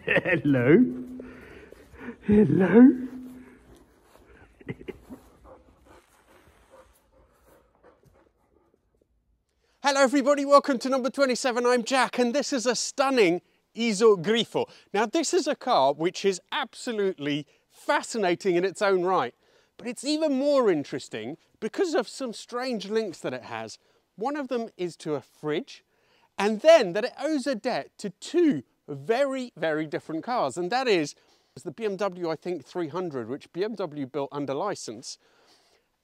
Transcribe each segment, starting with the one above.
Hello. Hello. Hello everybody, welcome to number 27. I'm Jack and this is a stunning Iso Grifo. Now this is a car which is absolutely fascinating in its own right, but it's even more interesting because of some strange links that it has. One of them is to a fridge, and then that it owes a debt to two very, very different cars, and that is the BMW, I think, 300, which BMW built under license,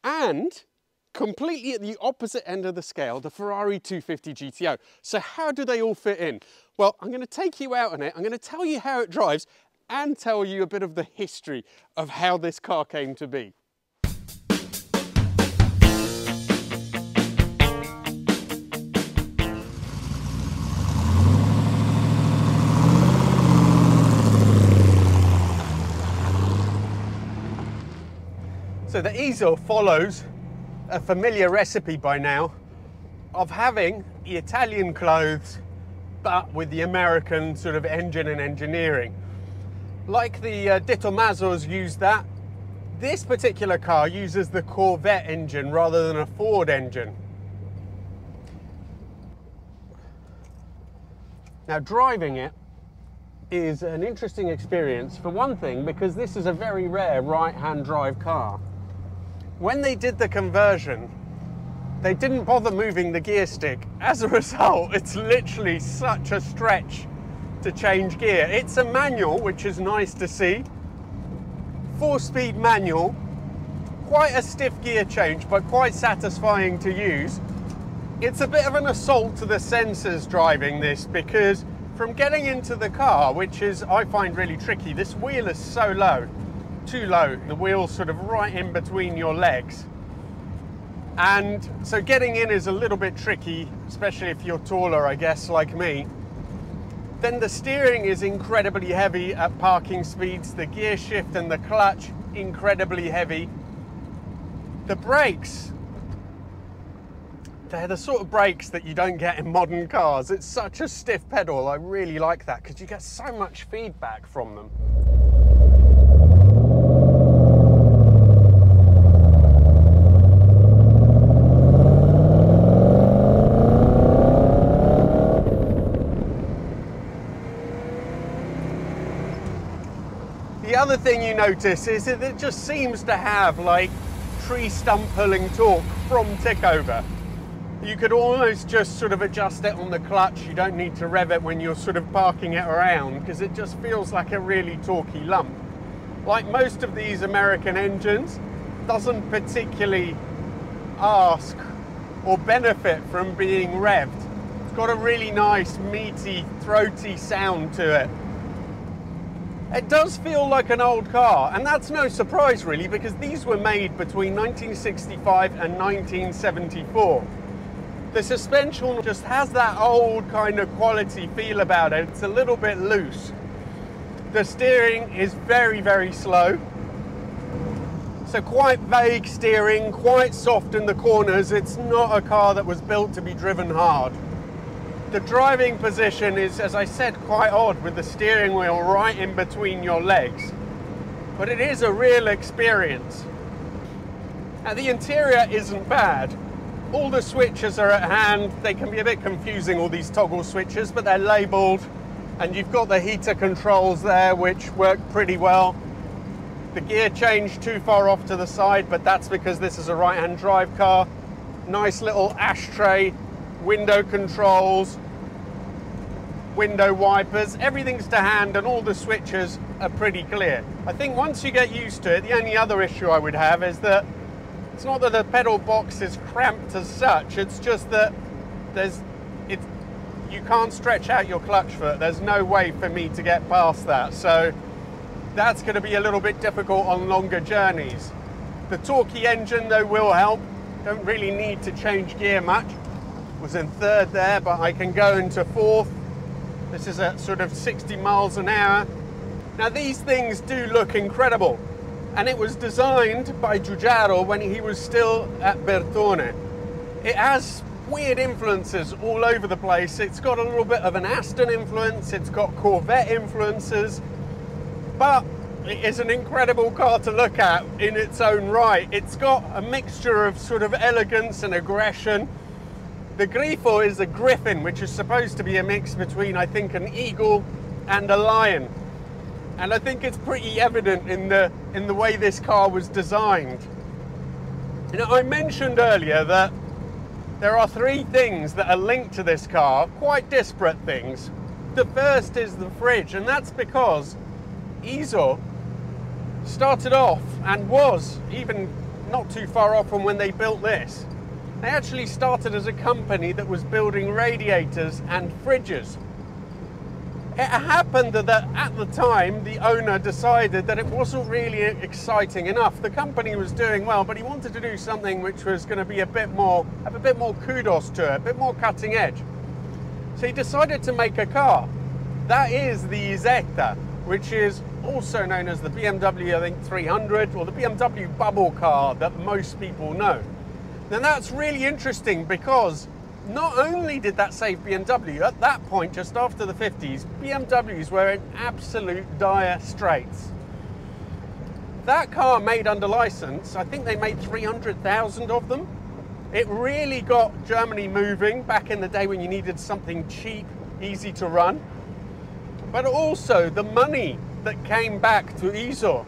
and completely at the opposite end of the scale, the Ferrari 250 GTO. So how do they all fit in? Well, I'm going to take you out on it, I'm going to tell you how it drives, and tell you a bit of the history of how this car came to be. So the Iso follows a familiar recipe by now of having the Italian clothes but with the American sort of engine and engineering. Like the De Tomasos used that, this particular car uses the Corvette engine rather than a Ford engine. Now driving it is an interesting experience, for one thing, because this is a very rare right-hand drive car. When they did the conversion, they didn't bother moving the gear stick. As a result, it's literally such a stretch to change gear. It's a manual, which is nice to see. 4-speed manual, quite a stiff gear change, but quite satisfying to use. It's a bit of an assault to the senses driving this, because from getting into the car, which is, I find, really tricky, this wheel is so low. Too low. The wheel's sort of right in between your legs. And so getting in is a little bit tricky, especially if you're taller, I guess, like me. Then the steering is incredibly heavy at parking speeds. The gear shift and the clutch, incredibly heavy. The brakes, they're the sort of brakes that you don't get in modern cars. It's such a stiff pedal. I really like that because you get so much feedback from them. The other thing you notice is that it just seems to have like tree stump pulling torque from tick over. You could almost just sort of adjust it on the clutch. You don't need to rev it when you're sort of parking it around because it just feels like a really torquey lump. Like most of these American engines, doesn't particularly ask or benefit from being revved. It's got a really nice meaty, throaty sound to it. It does feel like an old car, and that's no surprise really, because these were made between 1965 and 1974. The suspension just has that old kind of quality feel about it. It's a little bit loose. The steering is very, very slow. So quite vague steering, quite soft in the corners. It's not a car that was built to be driven hard. The driving position is, as I said, quite odd with the steering wheel right in between your legs. But it is a real experience. Now the interior isn't bad. All the switches are at hand. They can be a bit confusing, all these toggle switches, but they're labeled. And you've got the heater controls there, which work pretty well. The gear change too far off to the side, but that's because this is a right-hand drive car. Nice little ashtray, window controls, window wipers, everything's to hand, and all the switches are pretty clear. I think once you get used to it, the only other issue I would have is that it's not that the pedal box is cramped as such, it's just that you can't stretch out your clutch foot. There's no way for me to get past that, so that's going to be a little bit difficult on longer journeys. The torquey engine though will help. Don't really need to change gear much. Was in third there, but I can go into fourth. This is at sort of 60 miles an hour. Now these things do look incredible, and it was designed by Giugiaro when he was still at Bertone. It has weird influences all over the place. It's got a little bit of an Aston influence, it's got Corvette influences, but it is an incredible car to look at in its own right. It's got a mixture of sort of elegance and aggression. The Grifo is a griffin, which is supposed to be a mix between, I think, an eagle and a lion. And I think it's pretty evident in the way this car was designed. You know, I mentioned earlier that there are three things that are linked to this car, quite disparate things. The first is the fridge, and that's because Iso started off, and was even not too far off from when they built this. They actually started as a company that was building radiators and fridges. It happened that at the time, the owner decided that it wasn't really exciting enough. The company was doing well, but he wanted to do something which was going to be have a bit more kudos to it, a bit more cutting edge. So he decided to make a car. That is the Isetta, which is also known as the BMW, I think, 300, or the BMW bubble car that most people know. Now that's really interesting because not only did that save BMW, at that point, just after the 50s, BMWs were in absolute dire straits. That car made under license, I think they made 300,000 of them. It really got Germany moving back in the day when you needed something cheap, easy to run. But also the money that came back to Iso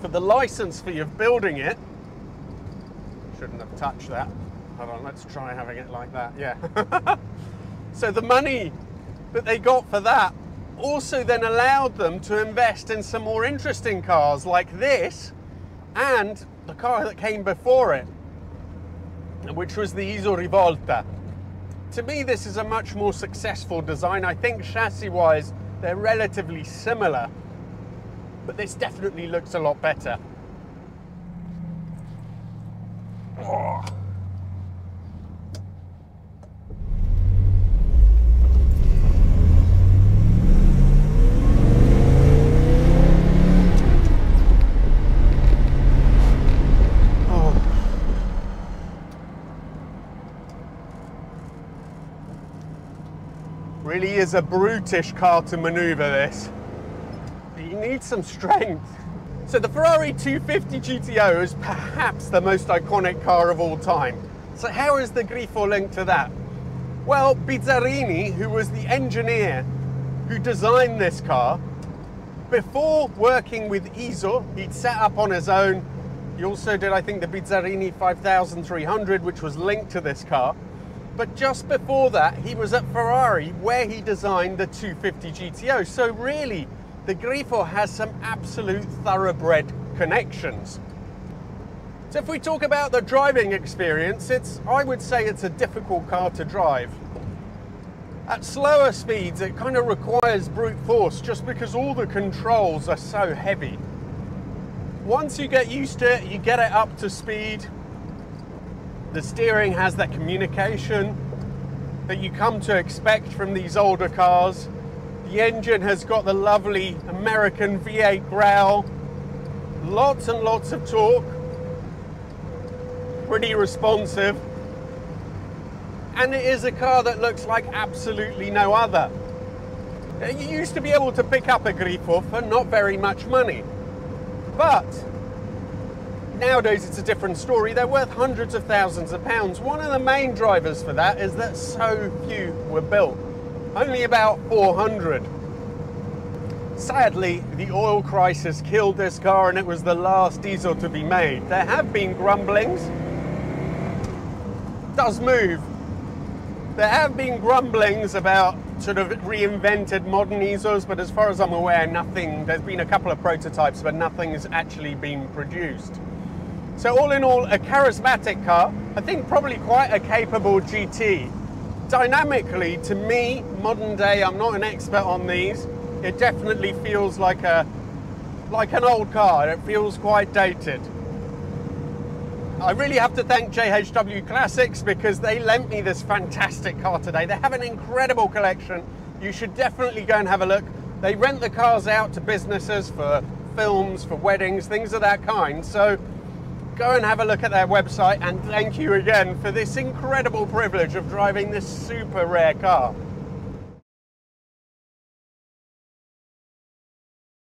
for the license fee of building it. Shouldn't have touched that. Hold on, let's try having it like that, yeah. So the money that they got for that also then allowed them to invest in some more interesting cars like this and the car that came before it, which was the Iso Rivolta. To me, this is a much more successful design. I think chassis-wise, they're relatively similar, but this definitely looks a lot better. Oh. Really is a brutish car to maneuver this. You need some strength. So the Ferrari 250 GTO is perhaps the most iconic car of all time. So how is the Grifo linked to that? Well, Bizzarini, who was the engineer who designed this car, before working with Iso, he'd set up on his own. He also did, I think, the Bizzarini 5300, which was linked to this car. But just before that, he was at Ferrari, where he designed the 250 GTO. So really, the Grifo has some absolute thoroughbred connections. So if we talk about the driving experience, I would say it's a difficult car to drive. At slower speeds, it kind of requires brute force just because all the controls are so heavy. Once you get used to it, you get it up to speed. The steering has that communication that you come to expect from these older cars. The engine has got the lovely American V8 growl. Lots and lots of torque. Pretty responsive. And it is a car that looks like absolutely no other. You used to be able to pick up a Grifo for not very much money. But nowadays it's a different story. They're worth hundreds of thousands of pounds. One of the main drivers for that is that so few were built. Only about 400. Sadly, the oil crisis killed this car and it was the last diesel to be made. There have been grumblings. It does move. There have been grumblings about sort of reinvented modern Isos, but as far as I'm aware, nothing. There's been a couple of prototypes, but nothing has actually been produced. So all in all, a charismatic car. I think probably quite a capable GT. Dynamically, to me, modern day, I'm not an expert on these. It definitely feels like an old car. It feels quite dated. I really have to thank JHW Classics because they lent me this fantastic car today. They have an incredible collection. You should definitely go and have a look. They rent the cars out to businesses for films, for weddings, things of that kind. So go and have a look at their website, and thank you again for this incredible privilege of driving this super rare car.